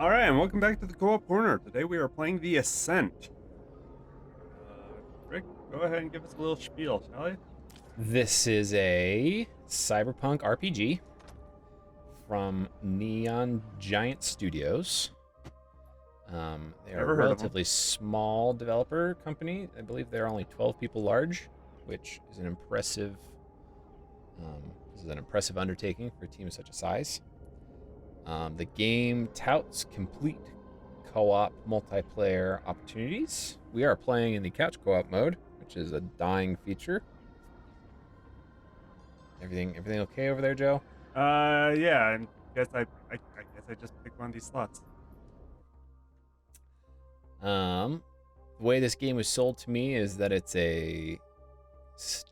Alright, and welcome back to the Co-op Corner. Today we are playing the Ascent. Rick, go ahead and give us a little spiel, shall you? This is a cyberpunk RPG from Neon Giant Studios. They are Never a heard of them. relatively small developer company. I believe they're only 12 people large, which is an impressive. This is an impressive undertaking for a team of such a size. The game touts complete co-op multiplayer opportunities. We are playing in the couch co-op mode, which is a dying feature. Everything okay over there, Joe? Yeah, and I guess I just picked one of these slots. The way this game was sold to me is that it's a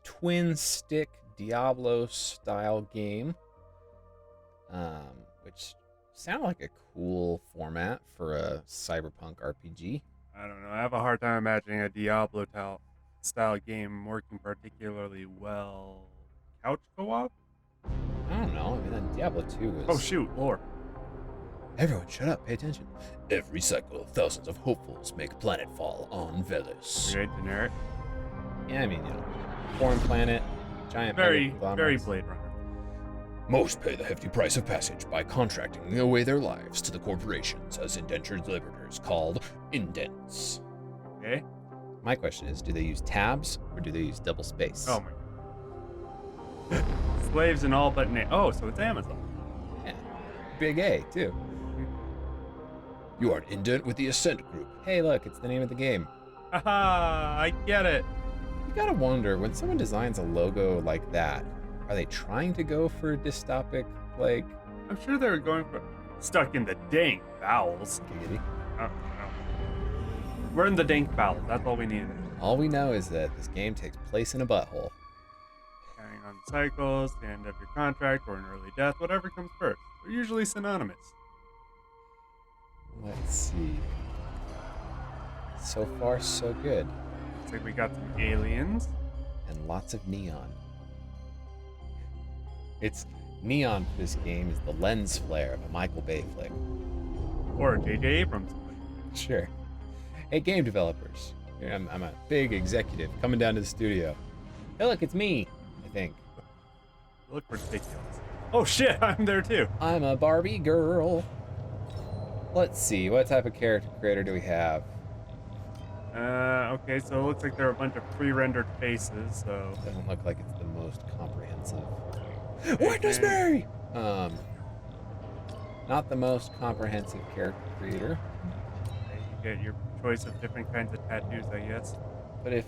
twin stick Diablo style game, which sounded like a cool format for a cyberpunk RPG. I don't know, I have a hard time imagining a Diablo style game working particularly well. Couch co-op? I don't know. I mean, then Diablo 2 was. Oh shoot, lore. Everyone, shut up. Pay attention. Every cycle, thousands of hopefuls make planetfall on Velis. Very generic. Yeah, I mean, foreign planet, giant. Very conglomerates. Blade Runner. Most pay the hefty price of passage by contracting away their lives to the corporations as indentured laborers called indents. Okay. My question is, do they use tabs or do they use double space? Oh my god. Slaves and all but oh, so it's Amazon. Yeah. Big A, too. You are an indent with the Ascent group. Hey, look, it's the name of the game. Haha, I get it. You gotta wonder, when someone designs a logo like that, are they trying to go for a dystopic, like... I'm sure they were going for stuck in the dank bowels. Giggity? We're in the dank bowels. That's all we need. All we know is that this game takes place in a butthole. Counting on cycles, the end of your contract, or an early death, whatever comes first. They're usually synonymous. Let's see. So far, so good. Looks like we got some aliens. And lots of neon. It's neon for this game is the lens flare of a Michael Bay flick. Or J.J. Abrams. Sure. Hey, game developers. I'm a big executive coming down to the studio. Hey, look, it's me, I think. You look ridiculous. Oh shit, I'm there too. I'm a Barbie girl. Let's see, what type of character creator do we have? Okay, so it looks like there are a bunch of pre-rendered faces, so... Doesn't look like it's the most comprehensive. Witness me! Not the most comprehensive character creator. You get your choice of different kinds of tattoos, I guess. But if...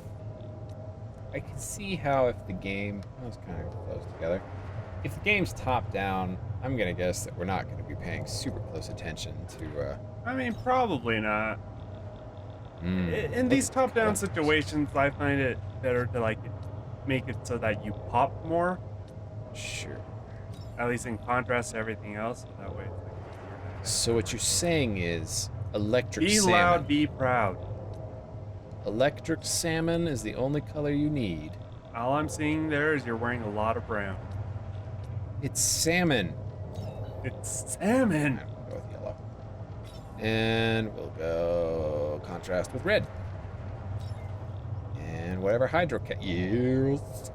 I can see how if the game... That was kind of close together. If the game's top-down, I'm gonna guess that we're not gonna be paying super close attention to, I mean, probably not. In these top-down situations, I find it better to, make it so that you pop more. Sure. At least in contrast to everything else, so that way it's So what you're saying is electric be salmon. loud, be proud. Electric salmon is the only color you need. All I'm seeing there is you're wearing a lot of brown. It's salmon. It's salmon. We'll go with yellow. And we'll go contrast with red. And whatever yields.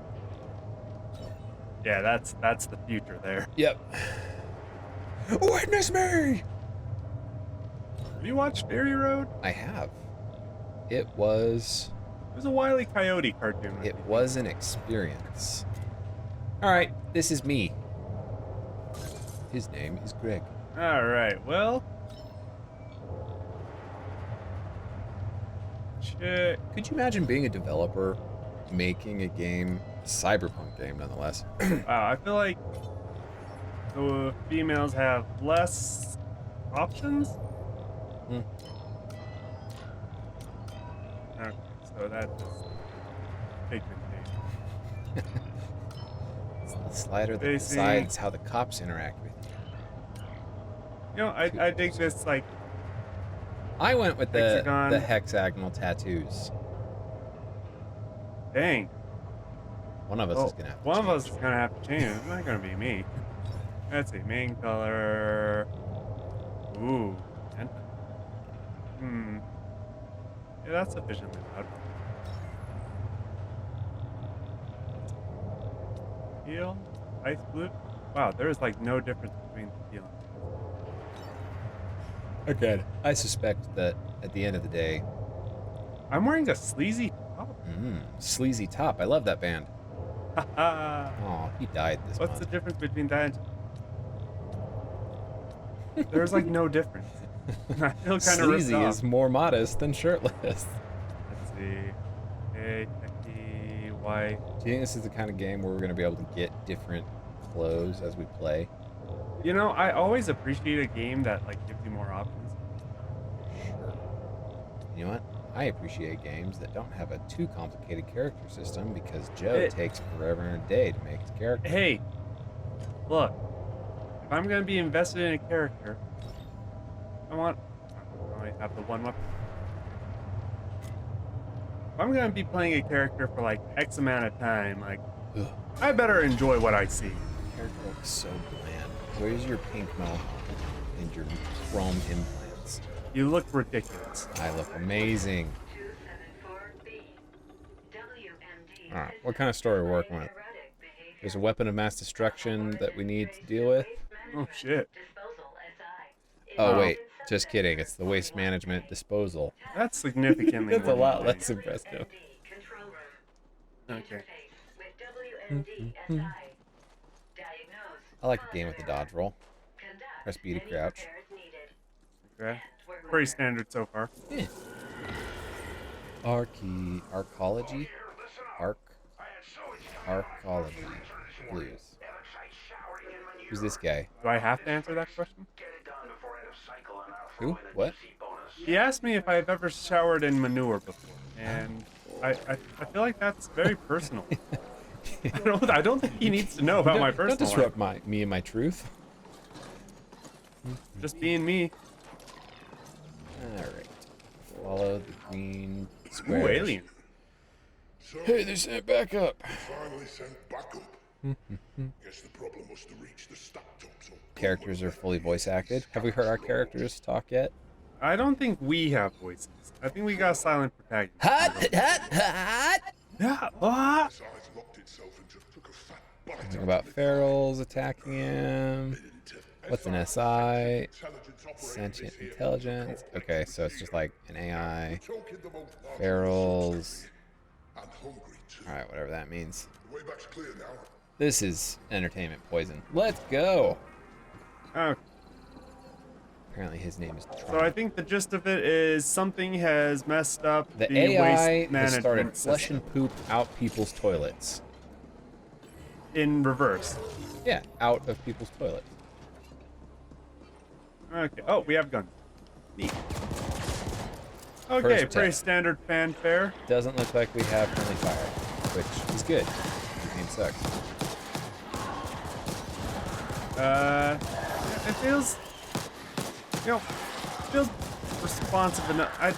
Yeah, that's the future there. Yep. Witness me! Have you watched Fury Road? I have. It was a Wile E. Coyote cartoon. It was an experience. Alright, this is me. His name is Greg. Alright, well... Shit. Could you imagine being a developer making a game, cyberpunk game nonetheless? Wow, I feel like the females have less options. Hmm. Okay, so that's big thing. It's the slider that They see- decides how the cops interact with you. You know, I dig this, I went with the Hexagon. hexagonal tattoos. Dang. One of us is gonna have to One of change. us is gonna have to change. It's not gonna be me. Let's see, main color. Ooh, Hmm. Yeah, that's sufficiently loud. Teal, ice blue. Wow, there is like no difference between the teal. Again, I suspect that at the end of the day, I'm wearing a sleazy top. Sleazy Top. I love that band. Haha. Oh, he died this What's the month. difference between that and there's like no difference. I feel kind of ripped Sleazy off. is more modest than shirtless. Let's see. A, techie, white. Do you think this is the kind of game where we're going to be able to get different clothes as we play? You know, I always appreciate a game that like gives you more options. Sure. You know what? I appreciate games that don't have a too complicated character system because Joe takes forever and a day to make his character. Hey, look. If I'm gonna be invested in a character, I only have the one weapon. If I'm gonna be playing a character for like X amount of time, like Ugh. I better enjoy what I see. Character looks so bland. Where's your pink mohawk and your chrome implants? You look ridiculous. I look amazing. Alright, what kind of story are we working with? There's a weapon of mass destruction that we need to deal with. Oh shit. Oh wait, just kidding. It's the waste management disposal. That's significantly That's a more lot than less impressive. Okay. I like a game with a dodge roll. Press B to crouch. Okay. Pretty standard so far. Yeah. Arcology? Arcology. Blues. Who's this guy? Do I have to answer that question? Who? What? He asked me if I've ever showered in manure before, and I feel like that's very personal. I don't think he needs to know about my personal Don't disrupt me and my truth. life. Just being me. Alright. Follow the green square. Ooh, alien. Hey, they sent back up. Finally sent back up. Guess the problem was to reach the stack tops. Characters are fully voice acted. Have we heard our characters talk yet? I don't think we have voices. I think we got a silent protagonist. Hot! Yeah. What? His eyes locked itself and just took a fat bite. Think about ferals attacking him. What's an SI? Sentient intelligence. Okay, so it's just like an AI. Ferals. And hungry too. Alright, whatever that means. The way back's clear now. This is entertainment poison. Let's go! Okay. Apparently his name is Tron. So I think the gist of it is something has messed up The the AI waste has management started flush system. and poop out people's toilets. In reverse. Yeah, out of people's toilets. Okay. Oh, we have guns. Neat. Okay, First pretty test. standard fanfare. Doesn't look like we have friendly fire, which is good. The game sucks. It feels, responsive enough. I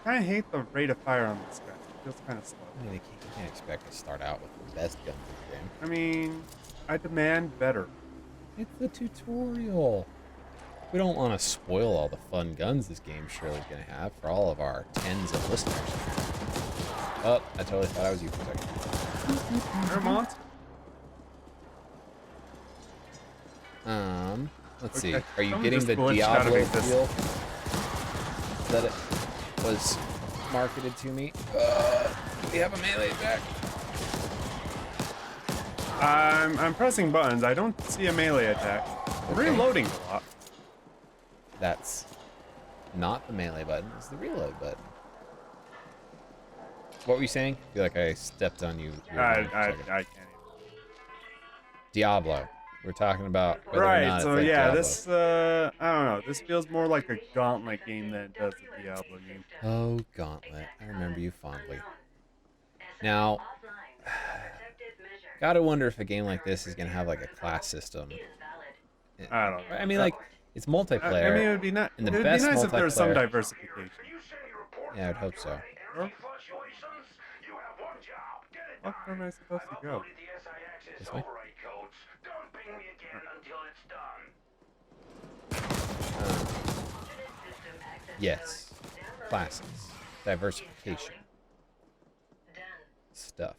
kind of hate the rate of fire on this guy. It feels kind of slow. I mean, you can't expect to start out with the best guns in the game. I mean, I demand better. It's the tutorial. We don't want to spoil all the fun guns this game surely is going to have for all of our tens of listeners. Oh, I totally thought I was you for a second. You're a monster. Let's see. Okay, Are you someone getting just the glitched out of Diablo existence. feel that it was marketed to me? Do we have a melee attack? I'm pressing buttons. I don't see a melee attack. I'm Okay. reloading a lot. That's not the melee button. It's the reload button. What were you saying? I feel like I stepped on you. I can't even. Diablo. We're talking about whether or Right, not so it's like yeah, Diablo. this, I don't know. This feels more like a Gauntlet game than it does a Diablo game. Oh, Gauntlet. I remember you fondly. Now, gotta wonder if a game like this is gonna have like a class system. I don't know. I mean, like, it's multiplayer. I mean, it would be nice. And the It would be best nice if there was some multiplayer- diversification. Yeah, I'd hope so. Huh? What am I supposed to go? This way? Yes. classes, diversification, stuff.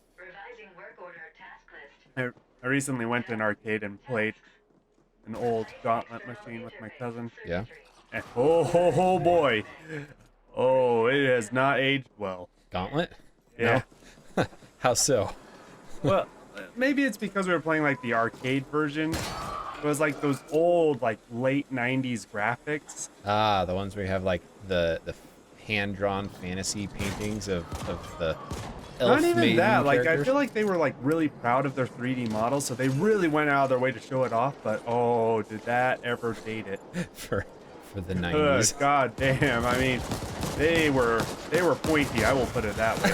I recently went to an arcade and played an old Gauntlet machine with my cousin. Yeah. And oh boy, oh, it has not aged well. Gauntlet? Yeah. No? How so? Well, maybe it's because we were playing like the arcade version. It was like those old, like late '90s graphics. Ah, the ones where you have like the hand-drawn fantasy paintings of the elf Not even maiden that. Like I characters. feel like they were like really proud of their 3D models, so they really went out of their way to show it off. But oh, did that ever date it? for the Ugh, 90s. God damn! I mean, they were pointy. I will put it that way.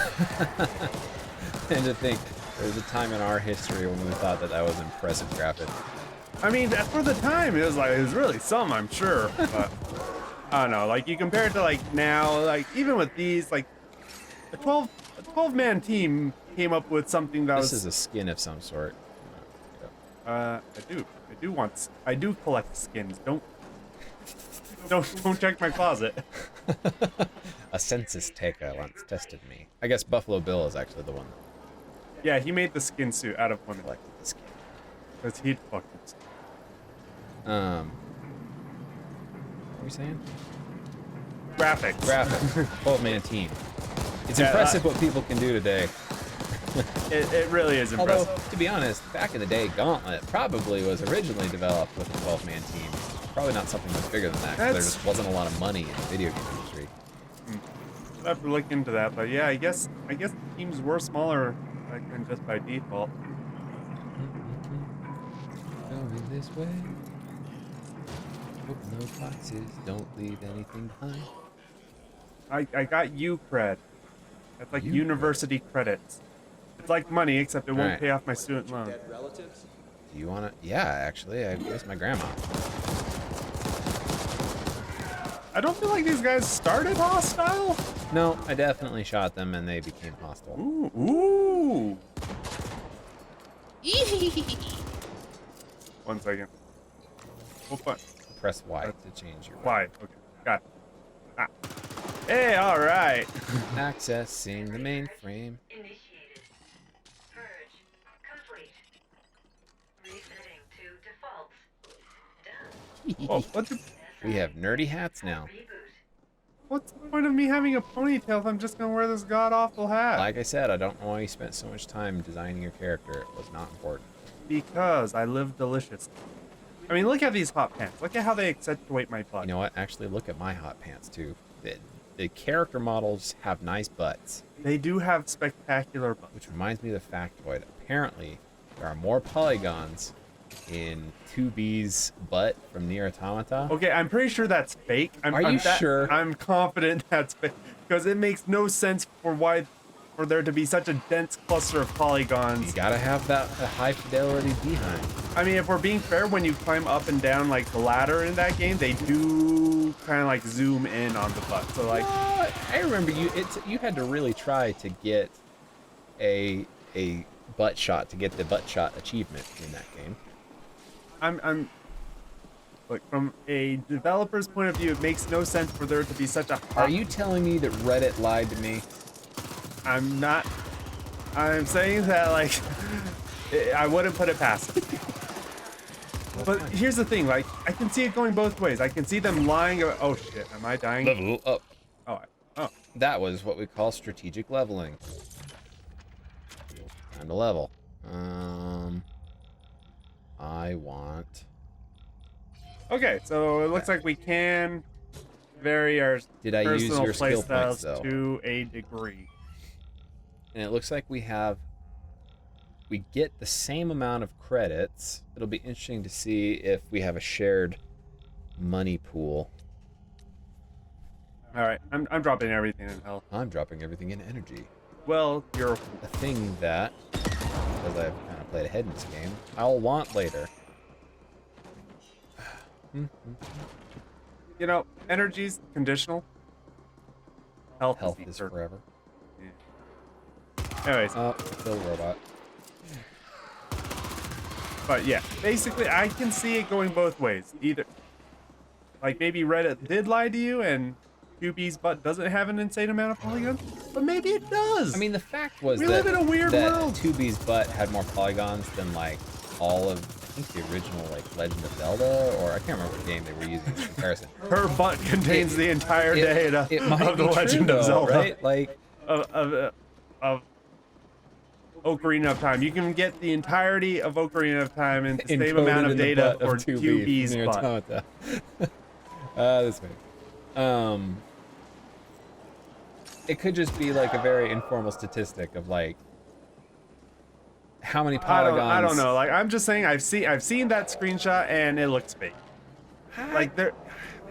And to think, there was a time in our history when we thought that was impressive graphics. I mean, for the time, it was really some, I'm sure. But I don't know. Like you compare it to like now, like even with these, like a 12-man team came up with something that This was. is a skin of some sort. I do collect skins. Don't check my closet. A census taker once tested me. I guess Buffalo Bill is actually the one that Yeah, he made the skin suit out of one collected the skin. because he'd fucking. What were you saying? Graphics. Graphic. 12-man team. It's Yeah, impressive what people can do today. It really is Although, impressive. to be honest, back in the day, Gauntlet probably was originally developed with a 12-man team. Probably not something much bigger than that, 'cause there That's- just wasn't a lot of money in the video game industry. I'll have to look into that, but yeah, I guess the teams were smaller back then just by default. Going this way. Hope no foxes don't leave anything behind. I got U cred. That's like U university credits. It's like money, except it won't Alright. pay off my student loan. Dead relatives? Do you want to? Yeah, actually, I guess my grandma. I don't feel like these guys started hostile. No, I definitely shot them and they became hostile. Ooh. One second. What button? Press Y to change your Why? Okay, got it. Ah. Hey, all right. Accessing the mainframe. Initiated. Purge. Complete. Resetting to defaults. Done. Whoa, We have nerdy hats now. Reboot. what's the point of me having a ponytail if I'm just gonna wear this god awful hat? Like I said, I don't know why you spent so much time designing your character. It was not important. Because I live deliciously. I mean, look at these hot pants. Look at how they accentuate my butt. You know what? Actually, look at my hot pants too. The character models have nice butts, They do have spectacular butts. which reminds me of the factoid. Apparently, there are more polygons in 2B's butt from Nier Automata. Okay, I'm pretty sure that's fake. Are you sure? I'm confident that's fake because it makes no sense for there to be such a dense cluster of You polygons. gotta have that high fidelity behind. I mean, if we're being fair, when you climb up and down like the ladder in that game, they do kind of like zoom in on the butt. So like, I remember you had to really try to get a butt shot to get the butt shot achievement in that game. look, from a developer's point of view, it makes no sense for there to be such a Are you telling me that Reddit lied to me? I'm not. I'm saying that like I wouldn't put it past them. But here's the thing, like I can see it going both ways. I can see them lying about, oh shit, am I dying? Level up. Oh, That was what we call strategic leveling. Time to level. I want. okay. So it looks like we can vary our Did I use personal your skill playstyles points, though? to a degree. And it looks like we get the same amount of credits. It'll be interesting to see if we have a shared money pool. All right, I'm dropping everything in health. I'm dropping everything in energy. Well, you're A thing that, because I've kind of played ahead in this game, I'll want later. you know, energy's conditional. Health Health is is eternal. forever. Anyways, Oh, kill the robot. but yeah, basically, I can see it going both ways. Either, like maybe Reddit did lie to you, and 2B's butt doesn't have an insane amount of polygons, but maybe it does. I mean, the fact was We that, live in a weird that world. 2B's butt had more polygons than like all of, I think the original like Legend of Zelda, or I can't remember what game they were using in comparison. her butt contains the entire data It might of the be Legend true, of though, Zelda. right? Like, Of Ocarina of Time. You can get the entirety of Ocarina of Time in the same encoded amount in of the data butt for of 2B 2B's near butt. automata. This way. It could just be like a very informal statistic of like how many polygons. I don't know. Like I'm just saying, I've seen that screenshot and it looks fake. Like there,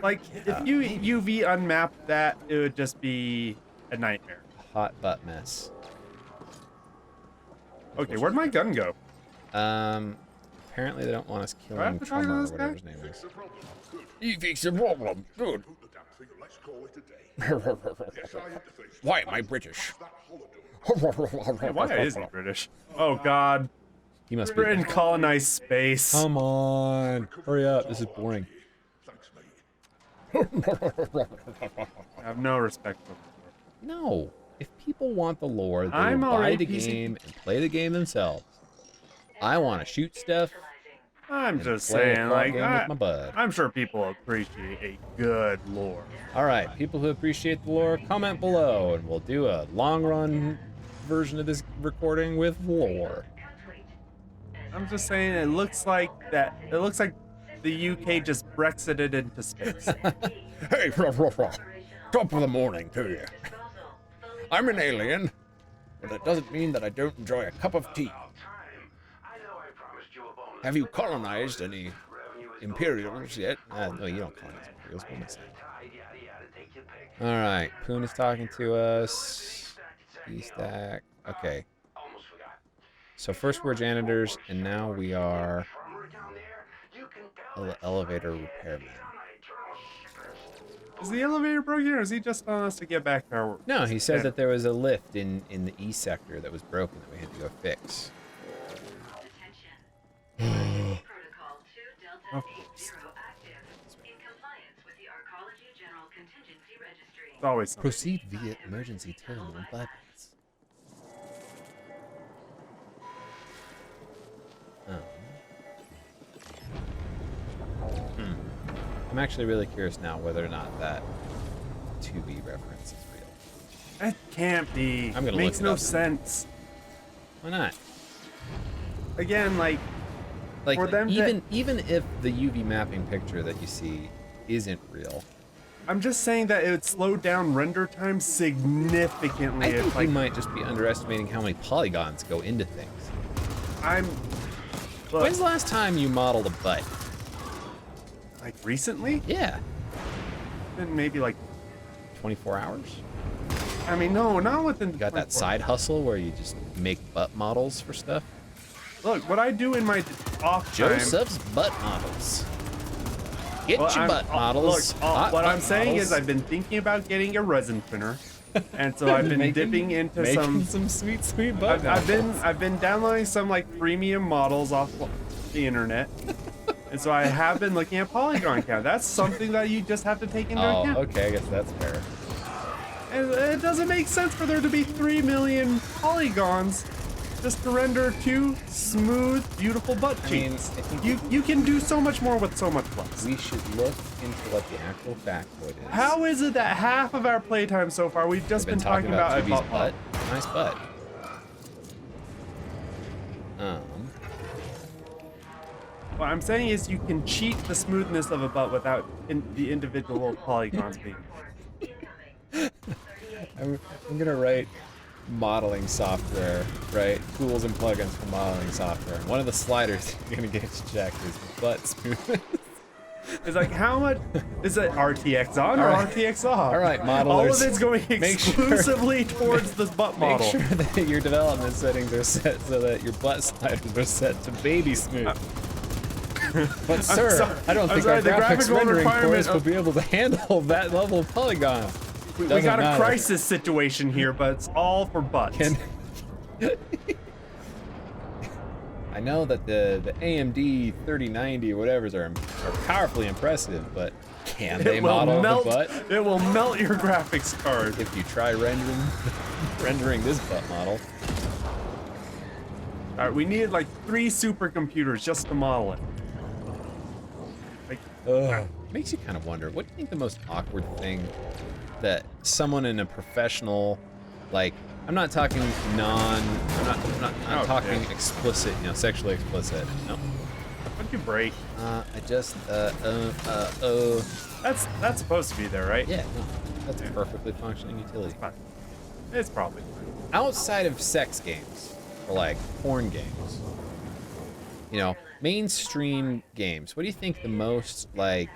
like if you UV unmap that, it would just be a nightmare. Hot butt mess. Okay, where'd my gun go? Apparently they don't want us Do I have killing to talk to Trummer or this guy? whatever his name is. The problem. Good. You fix the problem. Good. Put the damn thing and let's call it a day. Yes, I interface. Why am I British? That holodeck. Hey, why is he British? Oh God, He must be. Britain colonized space. Come on. Hurry up. This is boring. Thanks, mate. I have no respect for him. No. If people want the lore, they I'm will buy already the PC. game and play the game themselves. I want to shoot stuff I'm and just play a saying, fun like, game with my bud. I'm sure people appreciate a good lore. All right, people who appreciate the lore, comment below, and we'll do a long-run version of this recording with lore. I'm just saying, it looks like the UK just Brexited into space. Hey, top of the morning to you. I'm an alien, but it doesn't mean that I don't enjoy a cup of tea. Have you colonized any Imperials yet? No, you don't colonize Imperials. What am I saying? All right, Poon is talking to us. E-stack. Okay. So first we're janitors, and now we are elevator repairman. Is the elevator broken, or is he just telling us to get back to our work? No, he said that there was a lift in the E sector that was broken that we had to go fix. Protocol 2 Delta Of 80 course. active. In compliance with the Arcology General Contingency Registry. It's always something. Proceed via emergency terminal in 5 minutes. I'm actually really curious now whether or not that 2B reference is real. That can't be. I'm gonna Makes look it no up. sense. Why not? Again, like, Like, For them to- even if the UV mapping picture that you see isn't real, I'm just saying that it would slow down render time significantly. I if, think like, you might just be underestimating how many polygons go into things. Look, When's the last time you modeled a butt? like recently, Yeah, then maybe like, 24 hours? I mean, no, not within. You got that side hustle where you just make butt models for stuff? Look, what I do in my off time. Joseph's butt models. Get Well, your butt models. Look, hot what butt I'm saying models. is I've been thinking about getting a resin printer, and so I've been dipping into making some. sweet butt I've been downloading some like premium models off the internet, and so I have been looking at polygon count. That's something that you just have to take into Oh, account. okay, I guess that's fair. And it doesn't make sense for there to be 3 million polygons just to render 2 smooth, beautiful butt I mean, cheeks. I think You can do so much more with so much less. we should look into what the actual factoid is. How is it that half of our playtime so far we've just We've been talking about a 2B's butt butt? pop? Nice butt. What I'm saying is you can cheat the smoothness of a butt without the individual polygons being. I'm gonna write modeling software, right? Tools and plugins for modeling software. And one of the sliders you're gonna get checked is butt smooth. It's like how much is it RTX on or All right. RTX off? All right, modelers. All of it's going Make sure- exclusively towards the butt Make model. sure that your development settings are set so that your butt sliders are set to baby smooth. But sir, sorry- I don't I'm think sorry, our the graphics graphical rendering requirement cores will of- be able to handle that level of polygon. We Doesn't got a matter. crisis situation here, but it's all for butts. Can I know that the AMD 3090 or whatever's are powerfully impressive, but Can they model the butt? It will melt your graphics card. If you try rendering this butt model. All right, we needed like 3 supercomputers just to model it. Like, Makes you kind of wonder, what do you think the most awkward thing that someone in a professional, like, I'm not talking I'm not talking explicit, sexually explicit. No. what'd you break? I just, That's supposed to be there, right? Yeah, no, that's a perfectly functioning utility. Fine. It's probably fine. Outside of sex games, or like porn games, mainstream games, what do you think the most, like,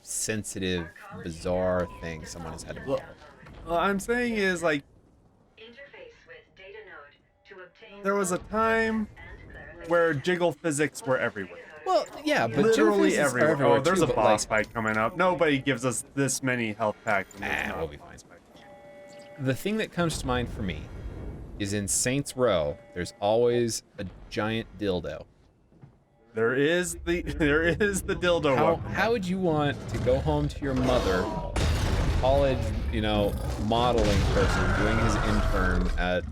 sensitive, bizarre thing someone has had to model? What I'm saying is, like, Interface with data node to obtain there was a time where jiggle physics were everywhere. Well, yeah, but Literally jiggle physics are everywhere. Oh, there's too, a but, boss like, fight coming up. Nobody gives us this many health packs. And there's not we'll a be fine. boss fight. The thing that comes to mind for me is in Saints Row, there's always a giant dildo. There is the dildo one. How would you want to go home to your mother, college, modeling person, doing his intern at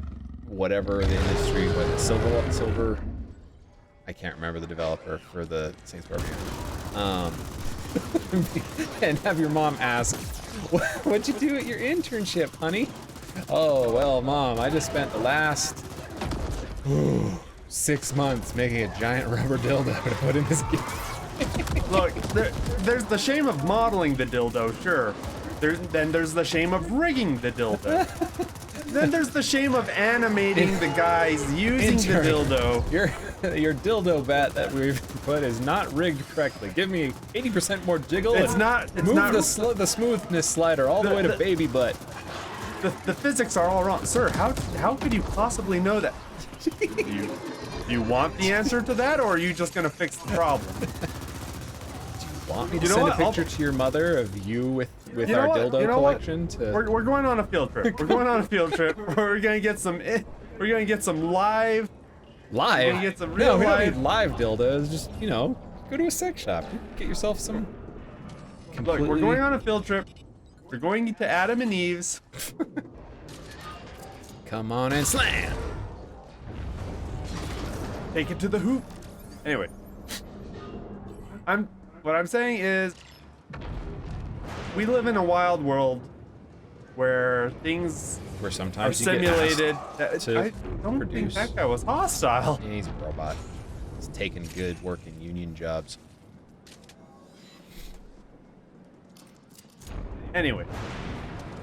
whatever the industry, what, Silver, I can't remember the developer for the Saints Row game. And have your mom ask, what'd you do at your internship, honey? Oh, well, Mom, I just spent the last 6 months making a giant rubber dildo to put in this game. Look, there's the shame of modeling the dildo, sure. Then there's the shame of rigging the dildo. Then there's the shame of animating the guys using the dildo. Your dildo bat that we've put is not rigged correctly. Give me 80% more jiggle. It's and not. It's move not. the smoothness slider all the way to baby butt. The physics are all wrong, sir. How could you possibly know that? You want the answer to that, or are you just gonna fix the problem? Want me to send a picture to your mother of you with our dildo collection? We're going on a field trip. We're going on a field trip. We're gonna get some. We're gonna get some live. Live? We're gonna get some real no, we live. don't need live dildos. Just go to a sex shop. Get yourself some. Look, we're going on a field trip. We're going to Adam and Eve's. Come on and slam. Take it to the hoop. Anyway, what I'm saying is, we live in a wild world where things Where are sometimes simulated. to I don't think produce. that guy was hostile. Yeah, he's a robot. He's taking good working union jobs. Anyway,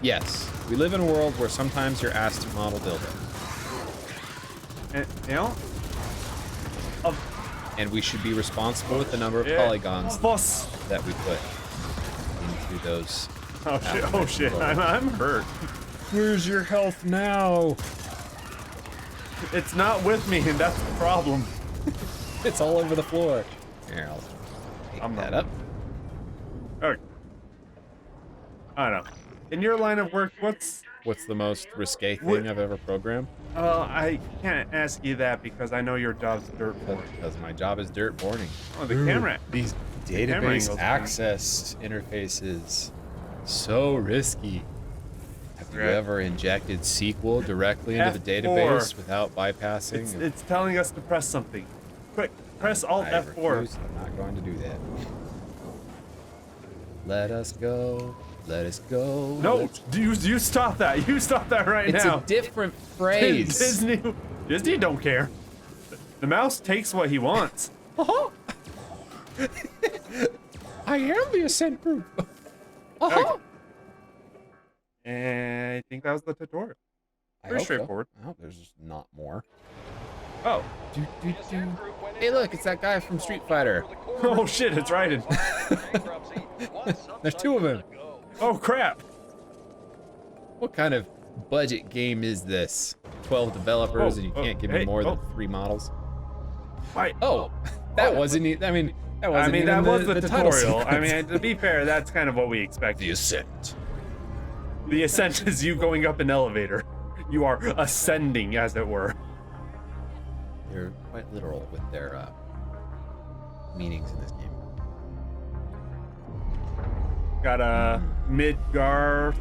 Yes, we live in a world where sometimes you're asked to model dildos. and, And we should be responsible with the number of polygons boss. that we put into those. Oh shit! I'm hurt. Where's your health now? It's not with me, and that's the problem. It's all over the floor. Here, I'll pick that up. Okay. I don't know. In your line of work, what's... What's the most risque thing I've ever programmed? I can't ask you that because I know your job's dirt boarding. Because my job is dirt boarding. Oh, the camera. These camera database angles, access interfaces, so risky. Have you Right. ever injected SQL directly into the F4. database without bypassing? It's telling us to press something. Quick, press Alt I F4. refuse. I'm not going to do that. Let us go. Let us go. No, you stop that. You stop that right It's now. a different phrase. Disney don't care. The mouse takes what he wants. I am the Ascent group. Okay. And I think that was the tutorial. I Pretty hope so. straightforward. I hope there's just not more. Oh. Hey, look, it's that guy from Street Fighter. Oh shit, it's Raiden. There's 2 of them. Oh crap. What kind of budget game is this? 12 developers and you can't give me more than 3 models? Wait. Oh, that wasn't. That wasn't. Even that was the title tutorial. I sequence. mean, to be fair, that's kind of what we expected. The Ascent. The ascent is you going up an elevator. You are ascending, as it were. They're quite literal with their meanings in this game. got a Midgar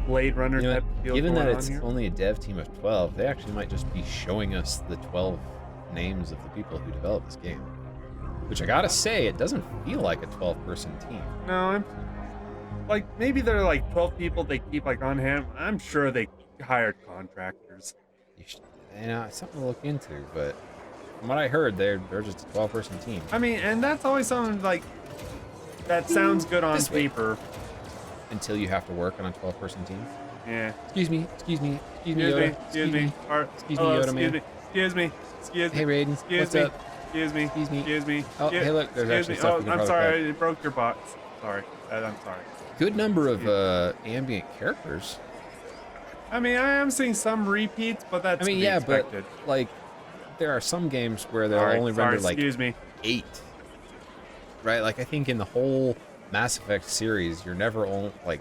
/ Blade Runner You know type what? feel Given going that on it's here. only a dev team of 12, they actually might just be showing us the 12 names of the people who developed this game. Which I gotta say, it doesn't feel like a 12-person team. No, I'm like maybe they're like 12 people they keep like on hand. I'm sure they hired contractors. It's something to look into, but from what I heard, they're just a 12-person team. I mean, and that's always something like that sounds good on This way. paper. Until you have to work on a 12-person team. Yeah. Excuse me, Yoda. Excuse me. Excuse me, Hello, Yoda man. Excuse me. Hey, Raiden, Excuse what's me. up? Excuse me. Excuse me. Excuse me. Oh, hey, look, there's Excuse actually me. stuff Oh, we can I'm probably sorry. play. It broke your box. Sorry. I'm sorry. Good number of ambient characters. I mean, I am seeing some repeats, but that's I mean, to be yeah, expected. but like, there are some games where they'll Sorry, only sorry, render like excuse me. 8. Right? Like, I think in the whole Mass Effect series, you're never like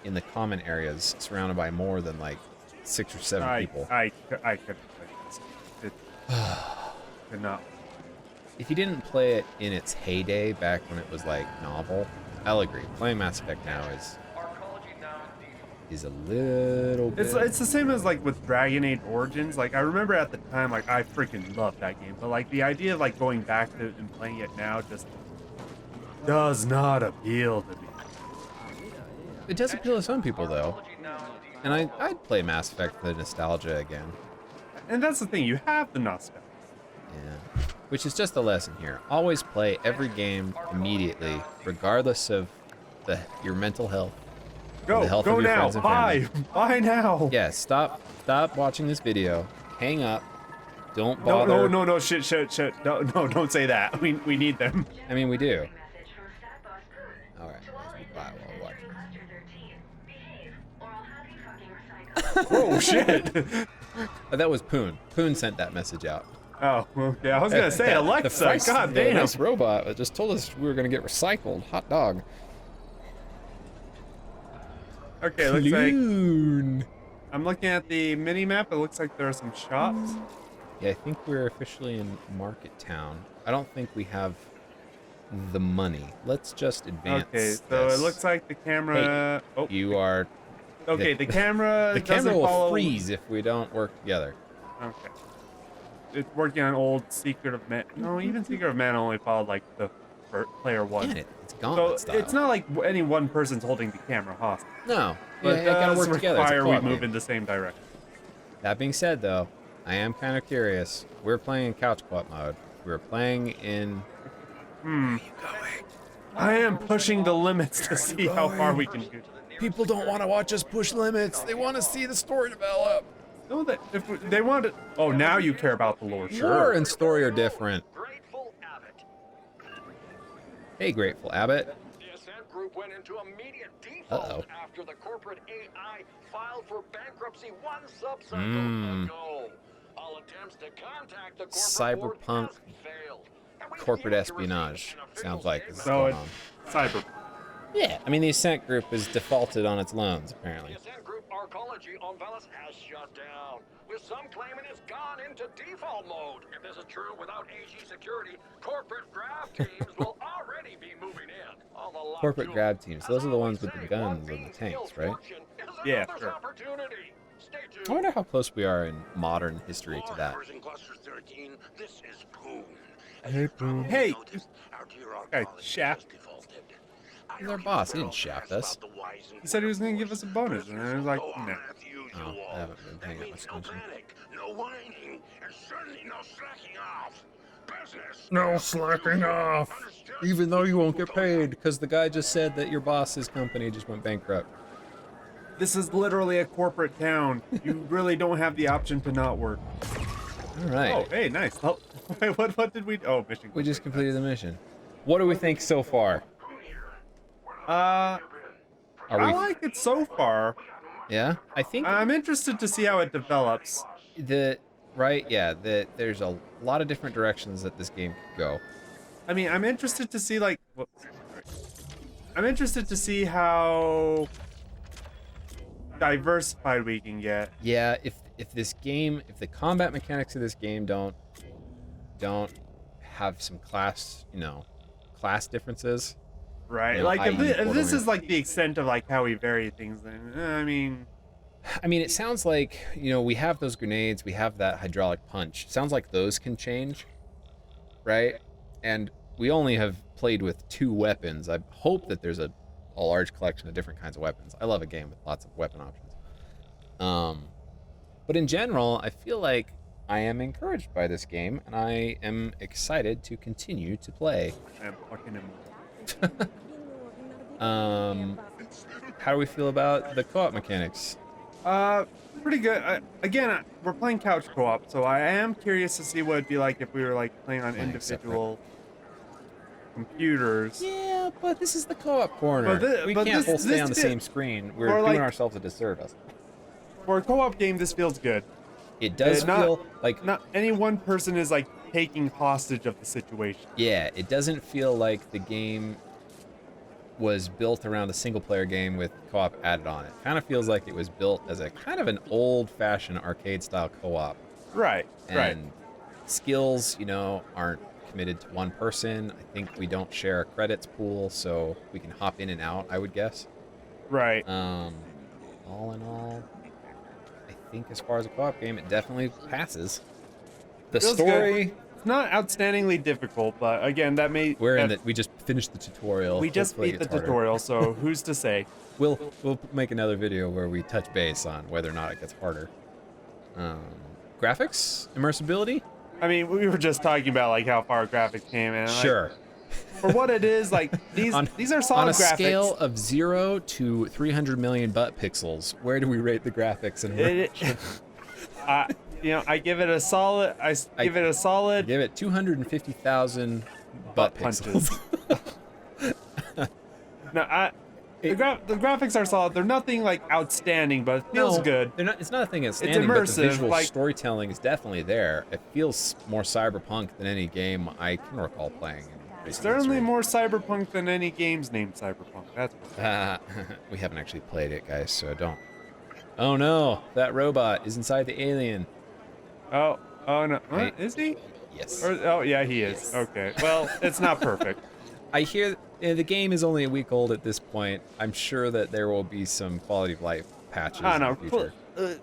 in the common areas surrounded by more than like 6 or 7 people. I couldn't play this. It could not. If you didn't play it in its heyday back when it was like novel, I'll agree. Playing Mass Effect now is a little bit. It's the same as like with Dragon Age Origins. Like I remember at the time, like I freaking loved that game, but like the idea of like going back to it and playing it now just does not appeal to me. It does appeal to some people though, and I'd play Mass Effect for the nostalgia again. And that's the thing, you have the nostalgia. Yeah. Which is just a lesson here. Always play every game immediately, regardless of your mental health. Go of your now, friends and family. buy now. Yeah, stop watching this video. Hang up. Don't bother. No, shit. No, don't say that. We need them. I mean, we do. Message from Stat Boss Poon. All right. Let's be quiet while we watch. Cluster 13. Behave, or I'll have you fucking recycled. Oh shit. That was Poon. Poon sent that message out. Oh, okay. I was gonna say The Alexa. feisty- God the damn. nice robot that just told us we were gonna get recycled. Hot dog. Okay, looks like Loon. I'm looking at the mini map. It looks like there are some shops. Yeah, I think we're officially in Market Town. I don't think we have the money. Let's just advance. Okay, so this. it looks like the camera. Oh, You are. okay. The camera. The doesn't camera will follow... freeze if we don't work together. Okay. It's working on old Secret of Man. No, even Secret of Man only followed like the player one. Yeah, it's So gauntlet style. it's not like any one person's holding the camera hostage. No, But it gotta work together. It's a require we co-op move game. in the same direction. That being said, though, I am kind of curious. We're playing in couch co-op mode. We're playing in. I am pushing the limits to see how far we can go. People don't want to watch us push limits. They want to see the story develop. No, that if they want to. Oh, now you care about the lore. Lore Sure. and story are different. Grateful Abbott. Hey, Grateful Abbott. The Ascent Group went into immediate Uh-oh. default after the corporate AI filed for bankruptcy one subcycle Mm. ago. All attempts to contact the corporate Cyberpunk board has failed. And we corporate refuse to receive espionage. an official Sounds like statement. it's So going it's on. cyber. Yeah, I mean, the Ascent Group is defaulted on its loans, apparently. The Ascent Group Arcology on Velis has shut down, with some claiming it's gone into default mode. If this is true, without AG security, corporate grab teams will already be moving in. On the lot Corporate two. grab teams. Those As are the I ones always with the say, guns one and the thing tanks, kills right? fortune is Yeah, another's sure. opportunity. Stay tuned. I wonder how close we are in modern history to that. Warriors in Cluster 13, this is Poon. Hey, Poon. Hey, Noticed, our dear guy archaeologist shaft. has defaulted. I He's know our you boss. He girls didn't shaft asked us. about the wise and He said he was gonna foolish. give us a bonus, and I was like, Go on no. as usual. Oh, I haven't been paying That that means much no attention. panic, no whining, and certainly no slacking off. Business. No slacking off. Understood? Even though you won't get paid, because the guy just said that your boss's company just went bankrupt. This is literally a corporate town. You really don't have the option to not work. All right. Oh, hey, nice. Oh, wait, what did we? Oh, mission. We just completed the mission. What do we think so far? Are Are I we? like it so far. Yeah, I think I'm interested to see how it develops. there's a lot of different directions that this game could go. I mean, I'm interested to see like. Whoops, sorry. I'm interested to see how diversified we can get. Yeah, if the combat mechanics of this game don't have some class differences, Right. You know, Like if, i.e. if this Borderlands. is like the extent of like how we vary things, then I mean, It sounds like, we have those grenades, we have that hydraulic punch. Sounds like those can change, right? And we only have played with 2 weapons. I hope that there's a large collection of different kinds of weapons. I love a game with lots of weapon options. But in general, I feel like I am encouraged by this game, and I am excited to continue to play. I'm fucking him. How do we feel about the co-op mechanics? Pretty good. Again, we're playing couch co-op, so I am curious to see what it'd be like if we were like playing on Playing individual computers. Yeah, but this is the co-op corner. We can't both stay on the same screen. We're doing ourselves a disservice. For a co-op game, this feels good. It does feel like not any one person is like taking hostage of the situation. Yeah, it doesn't feel like the game was built around a single-player game with co-op added on. It kind of feels like it was built as a kind of an old-fashioned arcade-style co-op. Right. And skills, aren't committed to one person. I think we don't share a credits pool, so we can hop in and out, I would guess. Right. All in all, I think as far as a co-op game, it definitely passes. The Feels story... good. It's not outstandingly difficult, but again, that may... we just finished the tutorial. We just Hopefully beat the it's harder. tutorial, so who's to say? We'll make another video where we touch base on whether or not it gets harder. Graphics, immersibility. I mean, we were just talking about like how far graphics came, and like, Sure. for what it is, like these are solid on a graphics. scale of 0 to 300 million butt pixels, where do we rate the graphics? And I give it a solid. Give it a solid. Give it 250,000 butt pixels. No, the graphics are solid. They're nothing like outstanding, but it feels good. They're not. It's not a thing outstanding, but the immersive, visual like- storytelling is definitely there. It feels more cyberpunk than any game I can recall playing. Certainly more cyberpunk than any games named cyberpunk. That's for sure. We haven't actually played it, guys, so don't. Oh no, that robot is inside the alien. Oh no, Right. is he? Yes. Oh yeah, he is. Yes. Okay, well, it's not perfect. I hear the game is only a week old at this point. I'm sure that there will be some quality of life patches I in don't the know. future.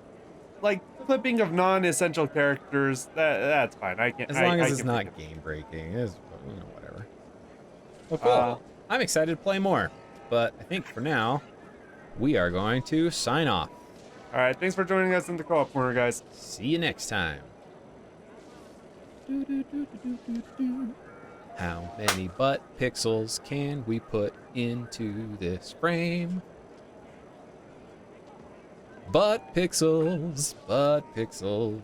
Like clipping of non-essential characters. That's fine. I can. As long I as it's can not forgive it. game breaking, whatever. Well, cool. I'm excited to play more, but I think for now, we are going to sign off. All right, thanks for joining us in the co-op corner, guys. See you next time. How many butt pixels can we put into this frame? Butt pixels, butt pixels.